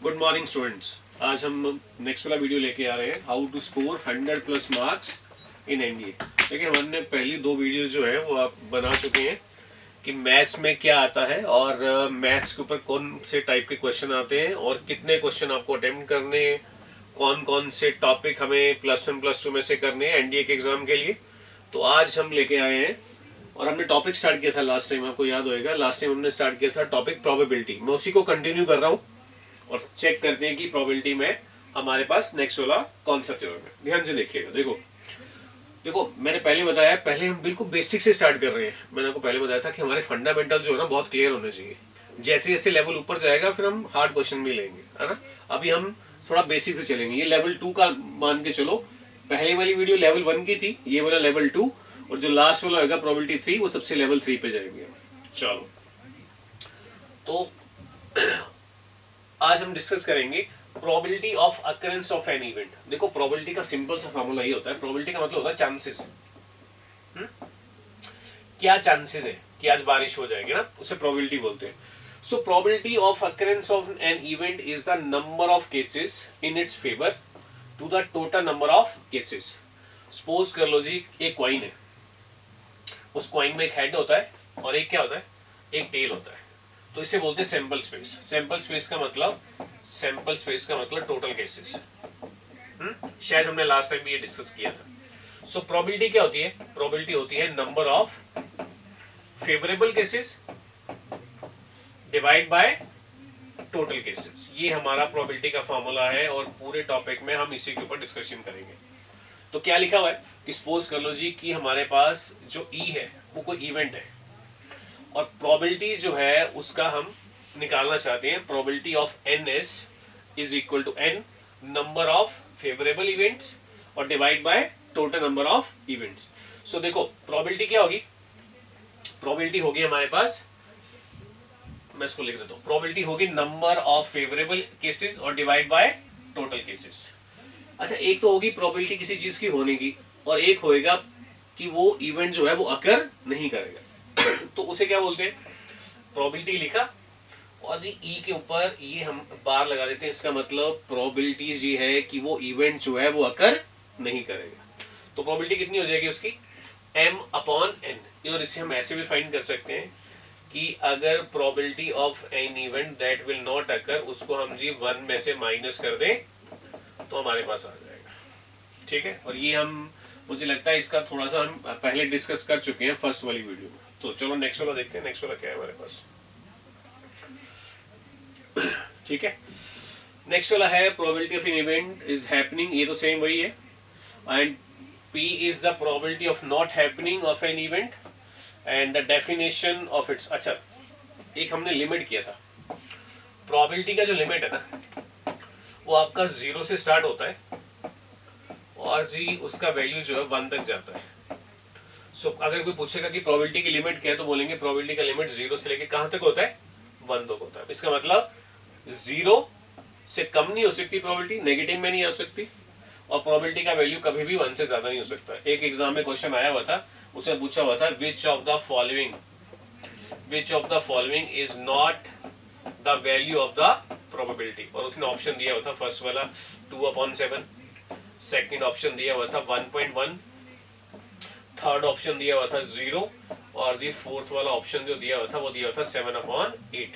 Good morning students. आज हम next वाला वीडियो लेके आ रहे हैं, how to score 100+ marks in NDA. देखिए, हमने पहली दो वीडियोस जो है वो आप बना चुके हैं कि मैथ्स में क्या आता है और मैथ्स के ऊपर कौन से टाइप के क्वेश्चन आते हैं और कितने क्वेश्चन आपको अटेम्प्ट करने हैं, कौन कौन से टॉपिक हमें +1 +2 में से करने हैं एनडीए के एग्जाम के लिए। तो आज हम लेके आए हैं और हमने टॉपिक स्टार्ट किया था लास्ट टाइम, आपको याद होएगा। लास्ट टाइम हमने स्टार्ट किया था टॉपिक प्रोबेबिलिटी। मैं उसी को कंटिन्यू कर रहा हूँ और चेक करते हैं कि प्रोबेबिलिटी में हमारे पास नेक्स्ट वाला कौन सा थ्योरम है। ध्यान से देखिएगा। देखो देखो मैंने पहले बताया, पहले हम बिल्कुल बेसिक से स्टार्ट कर रहे हैं। मैंने आपको पहले बताया था कि हमारे फंडामेंटल जो है ना बहुत क्लियर होने चाहिए। जैसे जैसे लेवल ऊपर जाएगा फिर हम हार्ड क्वेश्चन भी लेंगे, है ना। अभी हम थोड़ा बेसिक से चलेंगे। ये लेवल 2 का मान के चलो। पहले वाली वीडियो लेवल 1 की थी, ये वाला लेवल 2 और जो लास्ट वाला होगा प्रोबेबिलिटी 3 वो सबसे लेवल 3 पे जाएंगे। चलो, तो आज हम डिस्कस करेंगे probability of occurrence of an event. देखो, प्रोबेबिलिटी का सिंपल सा फॉर्मूला ये होता है। प्रोबेबिलिटी का मतलब होता है चांसेस। क्या चांसेस है कि आज बारिश हो जाएगी ना, उसे प्रोबेबिलिटी बोलते हैं। So probability of occurrence of an event is the number of cases in its favour to the total number of cases. Suppose कर लो जी, एक क्वाइन है, उस क्वाइन में एक हेड होता है और एक क्या होता है, एक टेल होता है। तो इसे बोलते हैं सैंपल स्पेस। सैंपल स्पेस का मतलब टोटल केसेस। शायद हमने लास्ट टाइम भी ये डिस्कस किया था। सो प्रोबेबिलिटी क्या होती है? प्रोबेबिलिटी होती है number of favourable cases divide by total cases. ये हमारा प्रोबेबिलिटी का फॉर्मूला है और पूरे टॉपिक में हम इसी के ऊपर डिस्कशन करेंगे। तो क्या लिखा हुआ है? सपोज कर लो जी कि हमारे पास जो ई है वो कोई इवेंट है और प्रोबेबिलिटी जो है उसका हम निकालना चाहते हैं। Probability of N S is equal to N number of favourable events और divide by total number of events. So देखो, प्रोबेबिलिटी क्या होगी? प्रोबेबिलिटी होगी हमारे पास, मैं इसको लिख देता हूं, प्रोबेबिलिटी होगी नंबर ऑफ फेवरेबल केसेस और डिवाइड बाय टोटल केसेस। अच्छा, एक तो होगी प्रोबेबिलिटी किसी चीज की होने की और एक होएगा कि वो इवेंट जो है वो अकर नहीं करेगा। तो उसे क्या बोलते हैं? प्रोबेबिलिटी लिखा और जी ई के ऊपर ये हम बार लगा देते हैं। इसका मतलब प्रोबेबिलिटीज ये है कि वो इवेंट जो है वो अकर नहीं करेगा। तो प्रोबेबिलिटी कितनी हो जाएगी उसकी? m/n। और इसे हम ऐसे भी फाइंड कर सकते हैं कि अगर probability of an event that will not occur, उसको हम जी 1 में से माइनस कर दें तो हमारे पास आ जाएगा। ठीक है, और ये हम, मुझे लगता है इसका थोड़ा सा हम पहले डिस्कस कर चुके हैं फर्स्ट वाली वीडियो में। तो चलो नेक्स्ट वाला देखते हैं। नेक्स्ट वाला क्या है हमारे पास? ठीक है, नेक्स्ट वाला है probability of an event is happening. ये तो सेम वही है। And P is the probability of not happening of an event and the definition of its. अच्छा, एक हमने लिमिट किया था। प्रोबेबिलिटी का जो लिमिट है ना वो आपका 0 से स्टार्ट होता है और जी उसका वैल्यू जो है 1 तक जाता है। सो अगर कोई पूछेगा कि प्रोबेबिलिटी की लिमिट क्या है, तो बोलेंगे प्रोबेबिलिटी का लिमिट 0 से लेके कहां तक होता है? 1 तक होता है। इसका मतलब 0 से कम नहीं हो सकती प्रोबेबिलिटी, नेगेटिव में नहीं आ सकती, और प्रोबेबिलिटी का वैल्यू कभी भी 1 से ज्यादा नहीं हो सकता। एक एग्जाम में क्वेश्चन आया हुआ था, उसे पूछा हुआ था which of the following is not the value of the probability, और उसने ऑप्शन दिया हुआ था फर्स्ट वाला 2/7, सेकंड ऑप्शन दिया हुआ था 1.1, थर्ड ऑप्शन दिया हुआ था 0 और जी फोर्थ वाला ऑप्शन जो दिया हुआ था वो दिया हुआ था 7/8।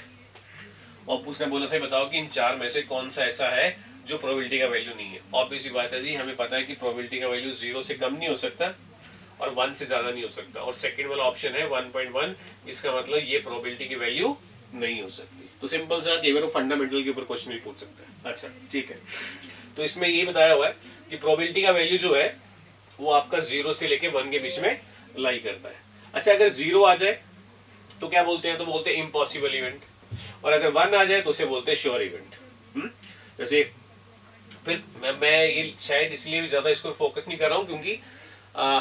और उसने बोला था बताओ कि इन चार में से कौन सा ऐसा है जो प्रोबेबिलिटी का वैल्यू नहीं है। ऑब्वियस सी बात है जी, हमें पता है कि प्रोबेबिलिटी का वैल्यू 0 से कम नहीं हो सकता और 1 से ज्यादा नहीं हो सकता, और सेकंड वाला ऑप्शन है 1.1। इसका मतलब ये प्रोबेबिलिटी की वैल्यू नहीं हो सकती। तो सिंपल सा कई बार फंडामेंटल के ऊपर क्वेश्चन भी पूछ सकता है। अच्छा ठीक है, तो इसमें ये बताया हुआ है कि प्रोबेबिलिटी का वैल्यू जो है वो आपका 0 से लेके 1 के बीच में लाई करता है। अच्छा, अगर 0 आ जाए तो क्या बोलते हैं? तो बोलते हैं इम्पॉसिबल इवेंट, और अगर 1 आ जाए तो उसे बोलते हैं श्योर इवेंट। जैसे फिर मैं ये शायद इसलिए भी ज्यादा इसको फोकस नहीं कर रहा हूं क्योंकि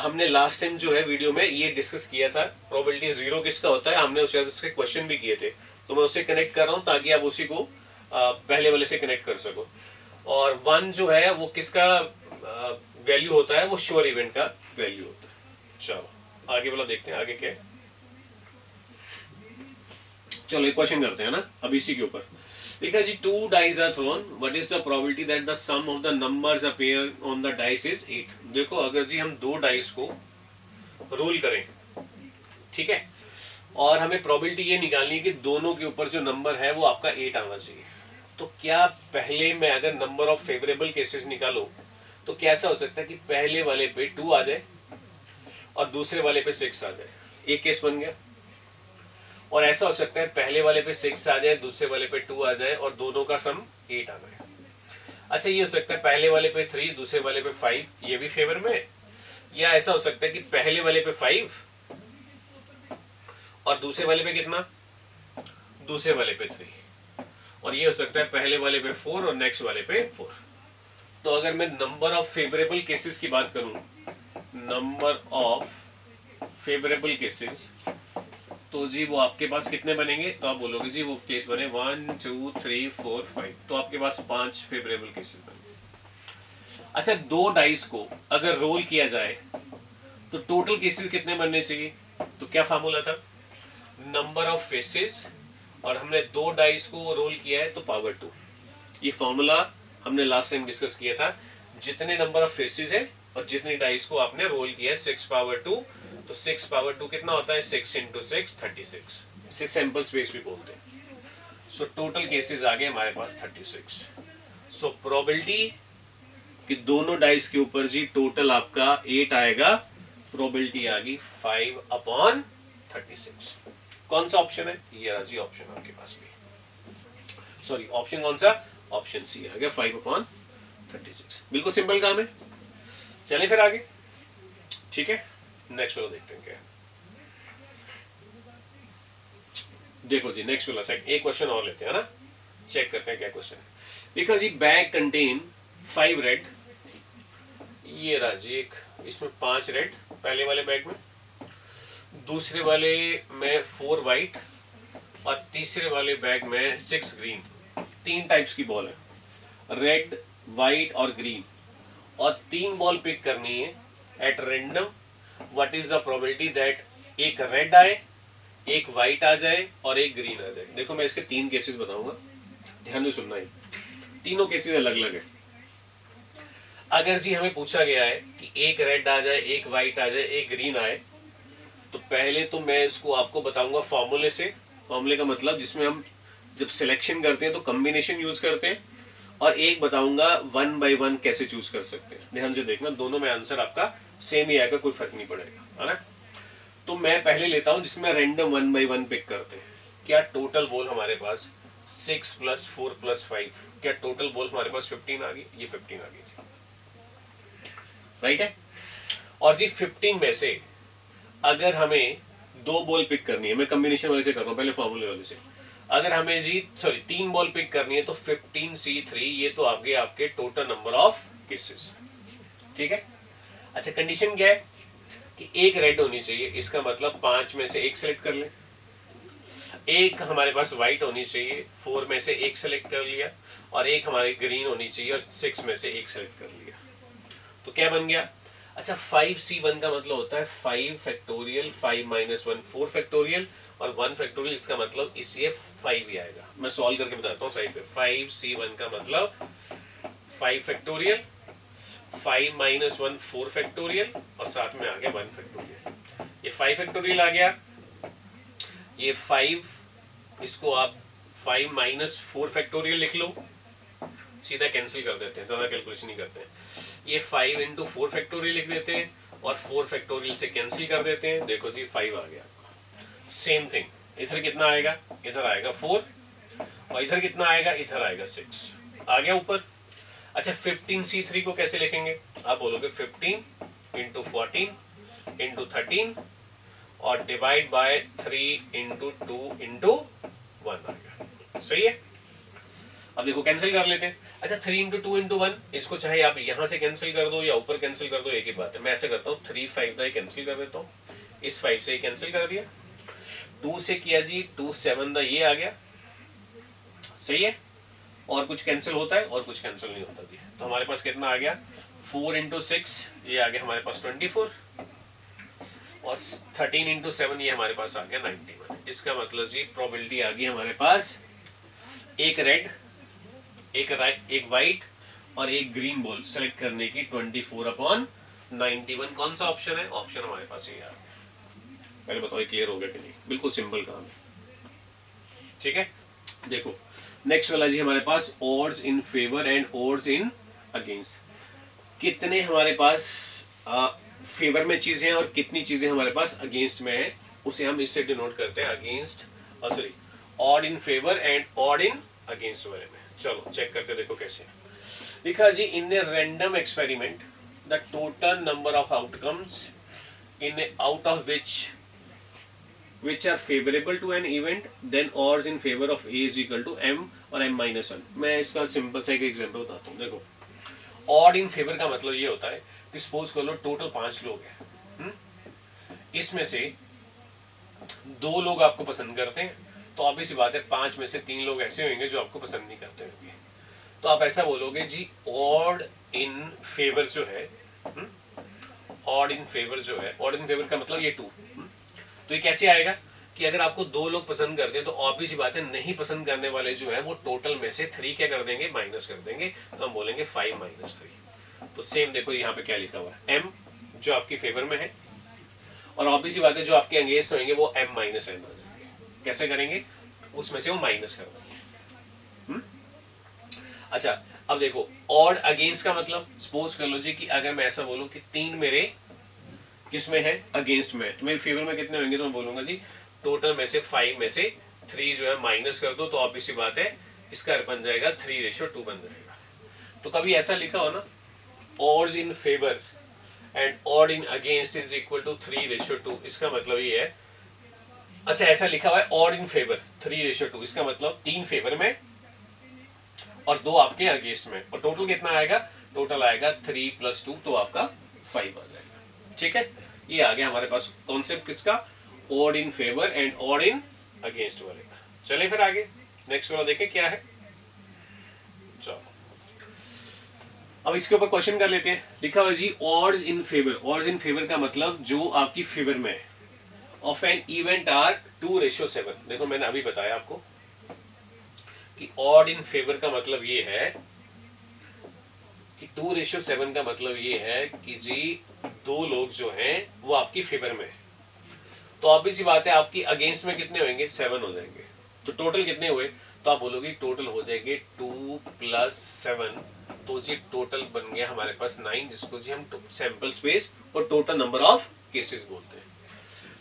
हमने लास्ट टाइम जो है वीडियो में ये डिस्कस किया था प्रोबेबिलिटी 0 किसका होता है। हमने उसके क्वेश्चन भी किए थे, तो मैं उससे कनेक्ट कर रहा हूं ताकि आप उसी को पहले वाले से कनेक्ट कर सको। और 1 जो है वो किसका वैल्यू होता है? वो श्योर इवेंट का वैल्यू होता है। चलो आगे वाला देखते हैं, आगे क्या है। चलो एक क्वेश्चन करते हैं ना अब इसी के ऊपर। देखा जी, 2 dice are thrown, what is the probability that the sum of the numbers appear on the dice is 8? देखो अगर जी हम 2 डाइस को रोल करें, ठीक है, और हमें प्रोबेबिलिटी ये निकालनी है कि दोनों के ऊपर जो नंबर है वो आपका 8 आना चाहिए, तो क्या पहले में अगर नंबर ऑफ फेवरेबल केसेस निकालो तो कैसा हो सकता है कि पहले वाले पे 2 आ जाए और दूसरे वाले पे 6 आ जाए, एक केस बन गया। और ऐसा हो सकता है पहले वाले पे 6 आ जाए, दूसरे वाले पे 2 आ जाए और दोनों का सम 8 आ जाए। अच्छा, ये हो सकता है पहले वाले पे 3, दूसरे वाले पे 5, ये भी फेवर में। या ऐसा हो सकता है कि पहले वाले पे 5 और दूसरे वाले पे कितना, दूसरे वाले पे 3, और ये हो सकता है पहले वाले पे 4 और नेक्स्ट वाले पे 4। तो अगर मैं नंबर ऑफ फेवरेबल केसेस की बात करूं, नंबर ऑफ फेवरेबल केसेस, तो जी वो आपके पास कितने बनेंगे, तो आप बोलोगे जी वो केस बने 1 2 3 4 5, तो आपके पास 5 फेवरेबल केसेस बनेंगे। अच्छा, 2 डाइस को अगर रोल किया जाए तो टोटल केसेस कितने बनने चाहिए, तो क्या फार्मूला था, नंबर ऑफ फेसेस, और हमने 2 डाइस को रोल किया है तो पावर 2। ये फॉर्मूला हमने लास्ट टाइम डिस्कस किया था, जितने नंबर ऑफ फेसेस है और जितनी डाइस को आपने रोल किया है 6 पावर 2, तो 6 पावर 2 कितना होता है, 6 इंटू 6 36, इसे सैंपल स्पेस भी बोलते हैं। सो टोटल केसेस आ गए हमारे पास 36। सो प्रोबेबिलिटी कि दोनों डाइस के ऊपर जी टोटल आपका 8 आएगा, प्रोबेबिलिटी आ गई 5/36। कौन सा ऑप्शन है, ये रहा जी ऑप्शन आपके पास भी, सॉरी ऑप्शन कौन सा, ऑप्शन सी आ गया 5/36। बिल्कुल सिंपल काम है। चले फिर आगे, ठीक है, नेक्स्ट वाला देखते हैं क्या। देखो जी नेक्स्ट वाला सेकंड, एक क्वेश्चन और लेते हैं ना, चेक करते हैं क्या क्वेश्चन है। देखो जी, बैग कंटेन 5 रेड, ये रहा जी एक, इसमें 5 रेड पहले वाले बैग में, दूसरे वाले में 4 वाइट और तीसरे वाले बैग में 6 ग्रीन। 3 टाइप्स की बॉल है, रेड, वाइट और ग्रीन, और 3 बॉल पिक करनी है at random. What is the probability that एक रेड आए, एक वाइट आ जाए और एक ग्रीन आ जाए। देखो मैं इसके 3 केसेस बताऊंगा, ध्यान से सुनना है, तीनों केसेस अलग अलग है। अगर जी हमें पूछा गया है कि एक रेड आ जाए, एक वाइट आ जाए, एक ग्रीन आए, तो पहले तो मैं इसको आपको बताऊंगा फॉर्मूले से। फॉर्मूले का मतलब जिसमें हम जब सिलेक्शन करते हैं तो कॉम्बिनेशन यूज करते हैं, और एक बताऊंगा 1 by 1 कैसे चूज कर सकते हैं। ध्यान से देखना, दोनों में आंसर आपका सेम ही आएगा, कोई फर्क नहीं पड़ेगा, है ना। तो मैं पहले लेता हूं जिसमें रैंडम 1 by 1 पिक करते हैं। क्या टोटल बॉल हमारे पास 6 + 4 + 5, क्या टोटल बॉल हमारे पास 15 आ गई, ये 15 आ गई, राइट है। और जी 15 में से अगर हमें 2 बॉल पिक करनी है, मैं कॉम्बिनेशन वाले से कर रहा हूं, पहले फॉर्मूले वाले से। अगर हमें जी 3 बॉल पिक करनी है तो 15C3, ये तो आपके आपके टोटल नंबर ऑफ केसेस, ठीक है। अच्छा, कंडीशन क्या है कि एक रेड होनी चाहिए, इसका मतलब 5 में से एक सेलेक्ट कर ले। एक हमारे पास व्हाइट होनी चाहिए, 4 में से एक सेलेक्ट कर लिया, और एक हमारी ग्रीन होनी चाहिए और 6 में से एक सेलेक्ट कर लिया। तो क्या बन गया, अच्छा 5C1 का मतलब होता है 5 फैक्टोरियल, 5 - 1 4 फैक्टोरियल, और 1 फैक्टोरियल, इसका मतलब इसलिए 5 ही आएगा। मैं सॉल्व करके बताता हूँ साइड पे। 5C1 का मतलब 5 फैक्टोरियल, 5 - 1 4 फैक्टोरियल, और साथ में आ गया 1 फैक्टोरियल। ये 5 फैक्टोरियल आ गया, ये 5, इसको आप 5 - 4 फैक्टोरियल लिख लो, सीधा कैंसिल कर देते हैं, ज्यादा कैलकुलेशन नहीं करते हैं। ये 5 × 4 फैक्टोरियल लिख देते हैं और 4 फैक्टोरियल से कैंसिल कर देते हैं। देखो जी 5 आ गया। सेम थिंग, इधर कितना आएगा, इधर आएगा 4, और इधर कितना आएगा, इधर आएगा 6, आ गया ऊपर। अच्छा 15C3 को कैसे लिखेंगे, आप बोलोगे 15 × 14 × 13 और डिवाइड बाय 3 × 2 × 1 आ गया, सही है। अब देखो कैंसिल कर लेते हैं। अच्छा 3 × 2 × 1, इसको चाहे आप यहां से कैंसिल कर दो या ऊपर कैंसिल कर दो, एक ही बात है। मैं ऐसे करता हूँ, 3 5 का कैंसिल कर देता हूँ, इस 5 से कैंसिल कर दिया, 2 से किया जी 2 7 का ये आ गया, सही है। और कुछ कैंसिल होता है और कुछ कैंसिल नहीं होता जी। तो हमारे पास कितना आ गया, 4 × 6, ये आ गया हमारे पास 24, और 13 × 7 ये हमारे पास आ गया 91। इसका मतलब जी प्रोबेबिलिटी आ गई हमारे पास एक रेड, एक वाइट और एक ग्रीन बॉल सेलेक्ट करने की 24/91। कौन सा ऑप्शन है? ऑप्शन हमारे पास ये यार, पहले बताओ क्लियर हो गया कि नहीं? बिल्कुल सिंपल काम है, ठीक है। देखो नेक्स्ट वाला जी हमारे पास odds in favour and odds in against. कितने हमारे पास फेवर में चीजें हैं और कितनी चीजें हमारे पास अगेंस्ट में है, उसे हम इससे डिनोट करते हैं against, sorry odd in favour and odd in against वाले में। चलो चेक करके देखो कैसे लिखा जी। In a random experiment the total number of outcomes in out of which are favorable to an event then odds in favor of A is equal to M और M minus 1। मैं इसका simple सा एक example बताता हूँ। देखो odd in favour का मतलब ये होता है कि सपोज कर लो टोटल 5 लोग हैं, इसमें से 2 लोग आपको पसंद करते हैं, तो ऑब्वियस बात है 5 में से 3 लोग ऐसे होंगे जो आपको पसंद नहीं करते होंगे। तो आप ऐसा बोलोगे जी ऑड इन फेवर जो है, ऑड इन फेवर जो है, ऑड इन फेवर का मतलब ये 2। तो ये कैसे आएगा कि अगर आपको 2 लोग पसंद करते हैं तो ऑब्वियस बात है नहीं पसंद करने वाले जो है वो टोटल में से 3 क्या कर देंगे? माइनस कर देंगे। तो हम बोलेंगे 5 - 3। तो सेम देखो यहाँ पे क्या लिखा हुआ है, M जो आपकी फेवर में है, और ऑब्वियस बात है जो आपके अगेंस्ट होंगे वो M - N आ जाएंगे। कैसे करेंगे? उसमें से वो माइनस कर देंगे। अच्छा अब देखो ऑड अगेंस्ट का मतलब, सपोज कर लो जी कि अगर मैं ऐसा बोलूं कि 3 मेरे किस में है? अगेंस्ट में। तो मेरे फेवर में कितने होंगे? तो मैं बोलूंगा जी टोटल में से 5 में से 3 जो है माइनस कर दो, तो ऑब्वियस बात है इसका बन जाएगा 3:2 बन जाएगा। तो कभी ऐसा लिखा हो ना odds in favour and odd in against is equal to 3:2, इसका मतलब ये है, अच्छा ऐसा लिखा हुआ है ऑड इन फेवर 3:2, इसका मतलब 3 फेवर में और 2 आपके अगेंस्ट में, और टोटल कितना आएगा? टोटल आएगा 3 + 2, तो आपका 5 आ जाएगा। ठीक है, ये आ गया हमारे पास कॉन्सेप्ट किसका? Odd in favour and odd in against वाले का। चले फिर आगे नेक्स्ट वाला देखें क्या है। चलो अब इसके ऊपर क्वेश्चन कर लेते हैं। लिखा हुआ जी odds in favour. Odds in favour का मतलब जो आपकी फेवर में है ऑफ एन इवेंट आर 2:7। देखो मैंने अभी बताया आपको कि ऑड इन फेवर का मतलब ये है कि 2:7 का मतलब ये है कि जी 2 लोग जो हैं वो आपकी फेवर में है, तो ऑब्वियस सी बात है आपकी अगेंस्ट में कितने होंगे? 7 हो जाएंगे। तो टोटल कितने हुए? तो आप बोलोगे टोटल हो जाएंगे 2 + 7, तो जी टोटल बन गया हमारे पास 9, जिसको जी हम सैंपल स्पेस और टोटल नंबर ऑफ केसेस बोलते हैं।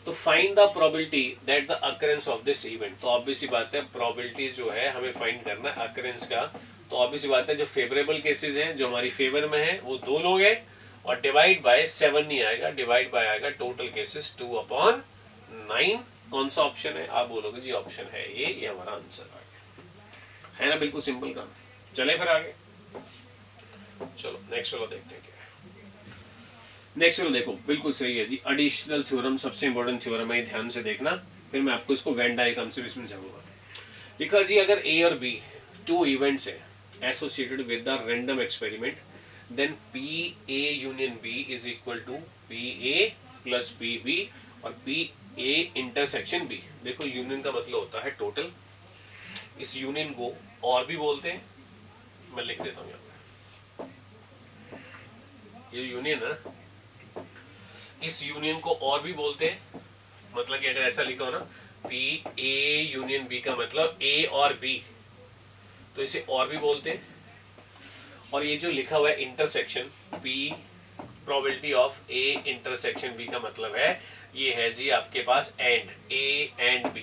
तो find the probability that the occurrence of this event. तो ऑब्वियस सी बात है प्रोबेबिलिटी जो है हमें फाइंड करना है अकरेंस का। तो ऑब्वियस सी बात है जो फेवरेबल केसेस हैं जो हमारी फेवर में है वो 2 लोग हैं, और डिवाइड बाय 7 नहीं आएगा, डिवाइड बाय आएगा टोटल केसेस 2/9। कौन सा ऑप्शन है? आप बोलोगे जी ऑप्शन है ये हमारा आंसर आ गया, है ना? बिल्कुल सिंपल काम। चले फिर आगे, चलो नेक्स्ट वाला देखते हैं क्या है। नेक्स्ट वाला देखो बिल्कुल सही है जी, एडिशनल थ्योरम सबसे इंपॉर्टेंट थ्योरम है, ध्यान से देखना, फिर मैं आपको इसको वेन डायग्राम से भी समझाऊंगा। लिखा जी अगर A और B 2 इवेंट्स है associated with the random experiment, then PA union B is equal to PA plus PB और PA इंटरसेक्शन B। देखो यूनियन का मतलब होता है टोटल, इस यूनियन को और भी बोलते हैं, मैं लिख देता हूँ यहाँ पे, ये यूनियन है, इस यूनियन को और भी बोलते हैं, मतलब कि अगर ऐसा लिखा हो ना PA यूनियन B का मतलब A और B, तो इसे और भी बोलते हैं। और ये जो लिखा हुआ है intersection P, probability of A intersection B का मतलब है ये है जी आपके पास एंड A एंड B।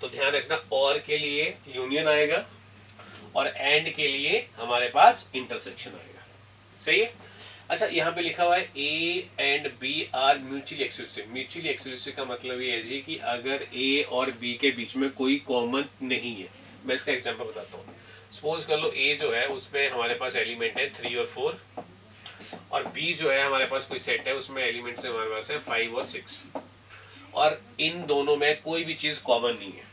तो ध्यान रखना और के लिए यूनियन आएगा और एंड के लिए हमारे पास इंटरसेक्शन आएगा, सही है। अच्छा यहाँ पे लिखा हुआ है A and B are mutually exclusive. Mutually exclusive का मतलब ये है जी कि अगर A और B के बीच में कोई कॉमन नहीं है। मैं इसका एग्जांपल बताता हूँ। सपोज कर लो A जो है उसमें हमारे पास एलिमेंट है 3 और 4, और B जो है हमारे पास कोई सेट है उसमें एलिमेंट्स हमारे पास है 5 और 6, और इन दोनों में कोई भी चीज कॉमन नहीं है,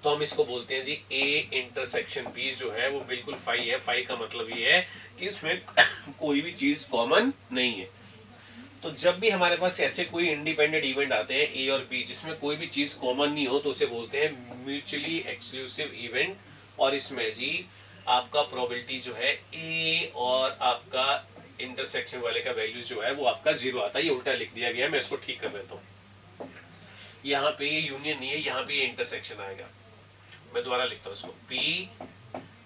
तो हम इसको बोलते हैं जी A इंटरसेक्शन B जो है वो बिल्कुल 5 है। 5 का मतलब ये है कि इसमें कोई भी चीज कॉमन नहीं है। तो जब भी हमारे पास ऐसे कोई इंडिपेंडेंट इवेंट आते हैं ए और बी जिसमें कोई भी चीज कॉमन नहीं हो तो उसे बोलते हैं म्यूचुअली एक्सक्लूसिव इवेंट। और इसमें जी आपका प्रोबेबिलिटी जो है ए और आपका इंटरसेक्शन वाले का वैल्यू जो है वो आपका 0 आता है। ये उल्टा लिख दिया गया है, मैं इसको ठीक कर देता हूँ। यहाँ पे ये यूनियन नहीं है, यहाँ पे ये इंटरसेक्शन आएगा। मैं दोबारा लिखता हूँ इसको, P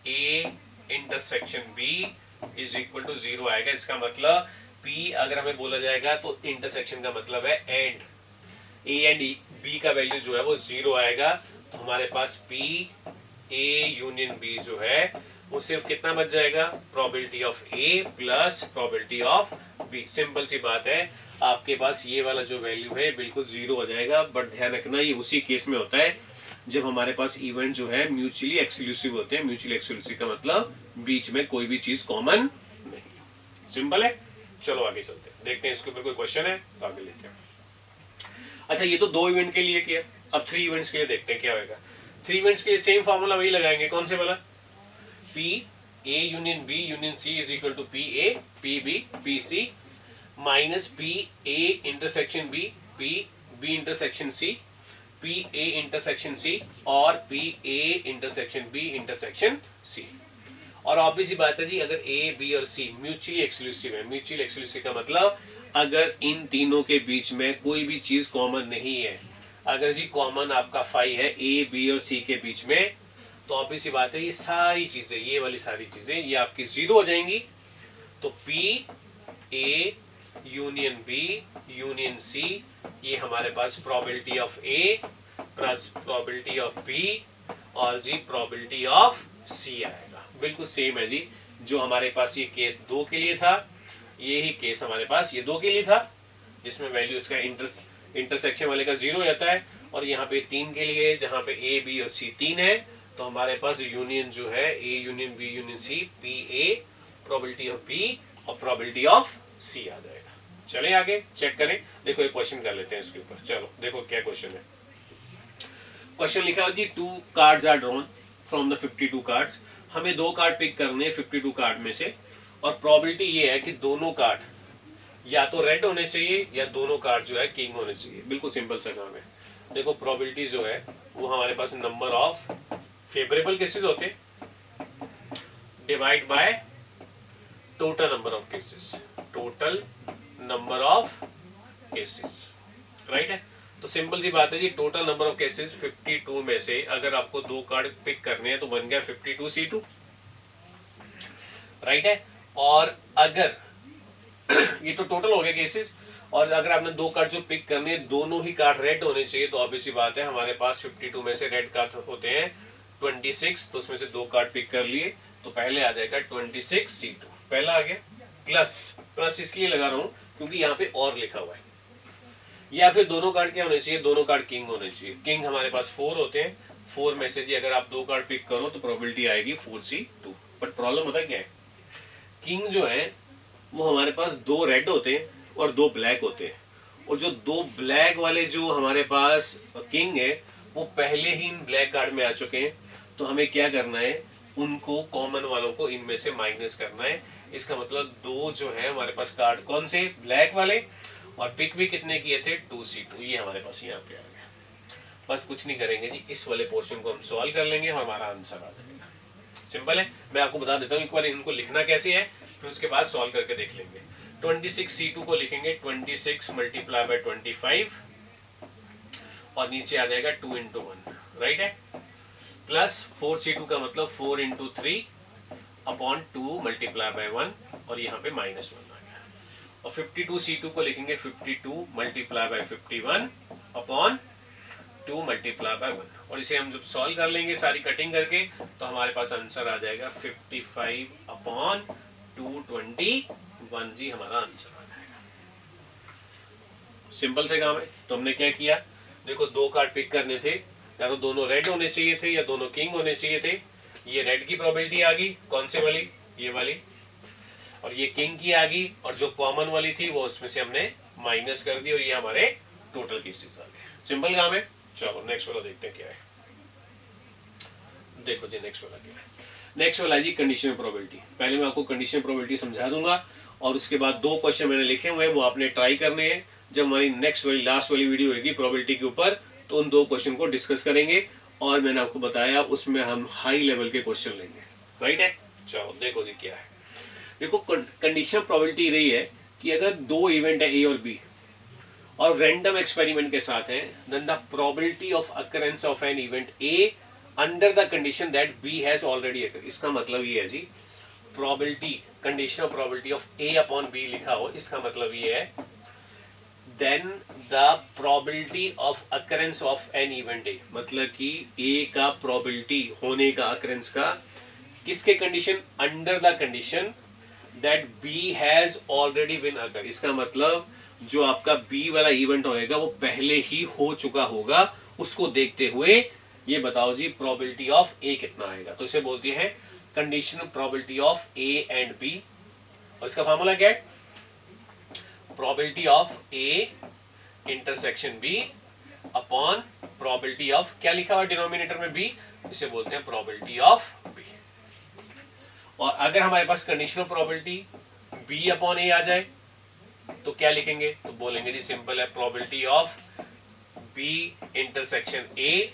A intersection B is equal to 0 आएगा। इसका मतलब P अगर हमें बोला जाएगा तो इंटरसेक्शन का मतलब है एंड A एंड B का वैल्यू जो है वो 0 आएगा। तो हमारे पास P A यूनियन B जो है वो सिर्फ कितना बच जाएगा, probability of A plus probability of B। Simple सी बात है, आपके पास ये वाला जो वैल्यू है बिल्कुल 0 हो जाएगा। बट ध्यान रखना ये उसी केस में होता है जब हमारे पास इवेंट जो है म्यूचुअली एक्सक्लूसिव होते हैं। म्यूचुअली एक्सक्लूसिव का मतलब बीच में कोई भी चीज कॉमन नहीं। सिंपल है। चलो आगे चलते हैं, देखते हैं इसके ऊपर कोई क्वेश्चन है तो आगे लेते हैं। अच्छा, ये तो 2 इवेंट के लिए किया, अब 3 इवेंट्स के लिए देखते हैं क्या होगा। 3 इवेंट्स के लिए सेम फार्मूला वही लगाएंगे। कौन से वाला, P A union B union C is equal to P A P B P C minus P A intersection B P B intersection C P A intersection C और P A intersection B intersection C. और obvious ही बात है जी, अगर A B और सी mutually exclusive है, mutually exclusive का मतलब अगर इन तीनों के बीच में कोई भी चीज कॉमन नहीं है, अगर जी कॉमन आपका फाई है ए बी और सी के बीच में, तो ऑब्वियस ही बात है ये सारी चीजें, ये वाली सारी चीजें ये आपकी 0 हो जाएंगी। तो P A union B union C, ये हमारे पास probability of A plus probability of B और जी प्रोबेबिलिटी ऑफ सी आएगा। बिल्कुल सेम है जी, जो हमारे पास ये केस 2 के लिए था, ये ही केस हमारे पास ये 2 के लिए था, जिसमें वैल्यू इसका इंटरसेक्शन वाले का 0 हो जाता है। और यहाँ पे 3 के लिए, जहाँ पे ए बी और सी 3 है, तो हमारे पास यूनियन जो है A union B union C P A probability of B और प्रोबेबिलिटी ऑफ सी आ जाएगा। चले आगे चेक करें, देखो एक क्वेश्चन कर लेते हैं इसके ऊपर। चलो देखो क्या क्वेश्चन है। क्वेश्चन लिखा है जी 2 cards are drawn from the 52 cards. हमें 2 कार्ड पिक करने हैं 52 कार्ड में से, और प्रोबेबिलिटी ये है कि दोनों कार्ड या तो रेड होने चाहिए या दोनों कार्ड जो है किंग होने चाहिए। बिल्कुल सिंपल सा काम है। देखो प्रोबेबिलिटी जो है वो हमारे पास नंबर ऑफ फेवरेबल केसेस होते हैं divide by total number of cases, total number of cases, right है। तो सिंपल सी बात है जी, टोटल नंबर ऑफ केसेस 52 में से अगर आपको 2 कार्ड पिक करने हैं तो बन गया 52C2, राइट है। और अगर ये तो टोटल हो गया केसेस, और अगर आपने 2 कार्ड जो पिक करने हैं दोनों ही कार्ड रेड होने चाहिए, तो ऑब्वियस सी बात है हमारे पास 52 में से रेड कार्ड होते हैं 26, तो उसमें से 2 कार्ड पिक कर लिए, तो पहले आ जाएगा 26C2, पहला आ गया। प्लस इसलिए लगा रहा हूं क्योंकि यहाँ पे और लिखा हुआ है। या फिर दोनों कार्ड क्या होने चाहिए, दोनों कार्ड किंग होने चाहिए। किंग हमारे पास 4 होते हैं, 4 में से जी अगर आप 2 कार्ड पिक करो तो प्रोबेबिलिटी आएगी 4C2। बट प्रॉब्लम होता है क्या है, किंग जो है वो हमारे पास 2 रेड होते हैं और 2 ब्लैक होते हैं, और जो 2 ब्लैक वाले जो हमारे पास किंग है वो पहले ही इन ब्लैक कार्ड में आ चुके हैं। तो हमें क्या करना है, उनको कॉमन वालों को इनमें से माइनस करना है। इसका मतलब 2 जो है हमारे पास कार्ड कौन से, ब्लैक वाले, और पिक भी कितने किए थे 2C2, ये हमारे पास यहाँ पे आ गया। बस कुछ नहीं करेंगे जी, इस वाले पोर्शन को हम सॉल्व कर लेंगे और हमारा आंसर आ जाएगा। सिंपल है। मैं आपको बता देता हूँ एक बार इनको लिखना कैसे है, फिर उसके बाद सॉल्व करके देख लेंगे। 26C2 को लिखेंगे 26 मल्टीप्लाई बाय 25 और नीचे आ जाएगा 2 into 1, राइट है। प्लस 4C2 का मतलब 4 into 3 अपॉन 2 मल्टीप्लाई बाय 1, और यहाँ पे -1 आ गया। और 52C2 को लिखेंगे 52 multiply by 51 upon 2 multiply by 1, और इसे हम जब सॉल्व कर लेंगे सारी कटिंग करके तो हमारे पास आंसर आ जाएगा 55 अपॉन 221 जी, हमारा आंसर आ जाएगा। सिंपल से काम है। तो हमने क्या किया, देखो 2 कार्ड पिक करने थे, या तो दोनों रेड होने चाहिए थे या दोनों किंग होने चाहिए थे। ये रेड की प्रोबेबिलिटी आ गई, कौन से वाली, ये वाली, और ये किंग की आ गई, और जो कॉमन वाली थी वो उसमें से हमने माइनस कर दी, और ये हमारे टोटल केसेस आ गए। सिंपल काम है। चलो नेक्स्ट वाला देखते हैं क्या है। देखो जी नेक्स्ट वाला क्या है। नेक्स्ट वाला है जी कंडीशनल प्रोबेबिलिटी। पहले मैं आपको कंडीशनल प्रोबेबिलिटी समझा दूंगा और उसके बाद 2 क्वेश्चन मैंने लिखे हुए हैं, वो आपने ट्राई करने हैं। जब हमारी नेक्स्ट वाली लास्ट वाली वीडियो होगी प्रोबेबिलिटी के ऊपर, तो उन 2 क्वेश्चन को डिस्कस करेंगे, और मैंने आपको बताया उसमें हम हाई लेवल के क्वेश्चन लेंगे। राइट है, चलो देखो जी क्या है। देखो कंडीशन प्रोबेबिलिटी रही है कि अगर 2 इवेंट है ए और बी और रैंडम एक्सपेरिमेंट के साथ है, then the probability of occurrence of an event A under the condition that B has already occur. इसका मतलब ये है जी, probability, condition of probability of A upon B लिखा हो, इसका मतलब ये है then the probability of occurrence of an event A, मतलब कि ए का प्रोबेबिलिटी होने का, अकरेंस का, किसके condition, under the condition that B has already been occur. इसका मतलब जो आपका बी वाला इवेंट होएगा वो पहले ही हो चुका होगा, उसको देखते हुए ये बताओ जी प्रोबेबिलिटी ऑफ ए कितना आएगा। तो इसे बोलती है conditional probability of A and B, और इसका फार्मूला क्या है, probability of A intersection B upon probability of, क्या लिखा हुआ डिनोमिनेटर में बी, इसे बोलते हैं प्रोबेबिलिटी ऑफ बी। और अगर हमारे पास conditional probability B upon A आ जाए तो क्या लिखेंगे, तो बोलेंगे जी सिंपल है, probability of B intersection A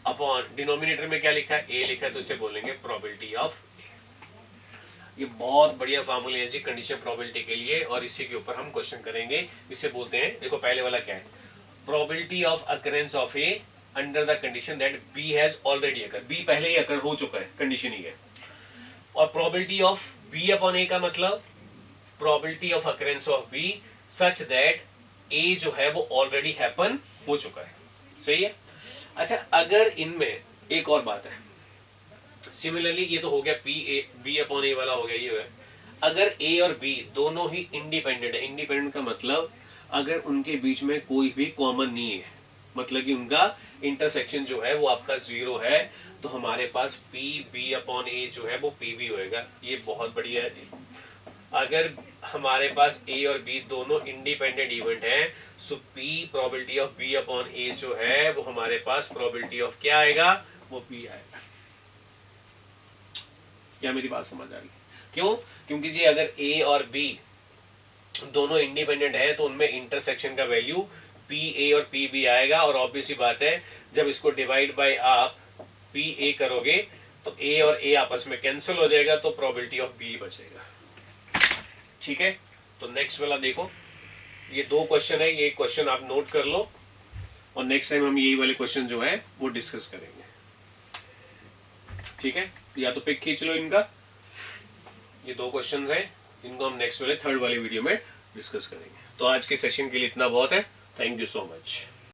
upon denominator में क्या लिखा है, ए लिखा है, तो इसे बोलेंगे प्रोबेबिलिटी ऑफ ए। ये बहुत बढ़िया फार्मूले है जी कंडीशन प्रोबेबिलिटी के लिए, और इसी के ऊपर हम क्वेश्चन करेंगे। इसे बोलते हैं, देखो पहले वाला क्या है, probability of occurrence of A under the condition that B has already occur, B पहले ही अकर हो चुका है, कंडीशन ही है। और probability of B upon A का मतलब probability of occurrence of B such that A जो है वो ऑलरेडी हैपन हो चुका है। सही है। अच्छा, अगर इनमें एक और बात है, सिमिलरली ये तो हो गया पी ए बी अपॉन ए वाला हो गया, ये है अगर ए और बी दोनों ही इंडिपेंडेंट है। इंडिपेंडेंट का मतलब अगर उनके बीच में कोई भी कॉमन नहीं है, मतलब कि उनका इंटरसेक्शन जो है वो आपका 0 है, तो हमारे पास पी बी अपॉन ए जो है वो पी बी होएगा। ये बहुत बढ़िया है। अगर हमारे पास ए और बी दोनों इंडिपेंडेंट इवेंट हैं, so P probability of B upon A जो है वो हमारे पास प्रोबेबिलिटी ऑफ क्या आएगा, वो पी आएगा। क्या मेरी बात समझ आ रही है? क्यों? क्योंकि जी अगर ए और बी दोनों इंडिपेंडेंट है तो उनमें इंटरसेक्शन का वैल्यू पी ए और पी बी आएगा, और ऑब्वियसली बात है जब इसको डिवाइड बाय आप पी ए करोगे तो ए और ए आपस में कैंसिल हो जाएगा, तो प्रोबेबिलिटी ऑफ बी बचेगा। ठीक है, तो नेक्स्ट वाला देखो, ये 2 क्वेश्चन है, ये क्वेश्चन आप नोट कर लो, और नेक्स्ट टाइम हम यही वाले क्वेश्चन जो है वो डिस्कस करेंगे। ठीक है, या तो पिक खींच लो इनका, ये 2 क्वेश्चंस हैं, इनको हम नेक्स्ट वाले 3rd वाले वीडियो में डिस्कस करेंगे। तो आज के सेशन के लिए इतना बहुत है। Thank you so much.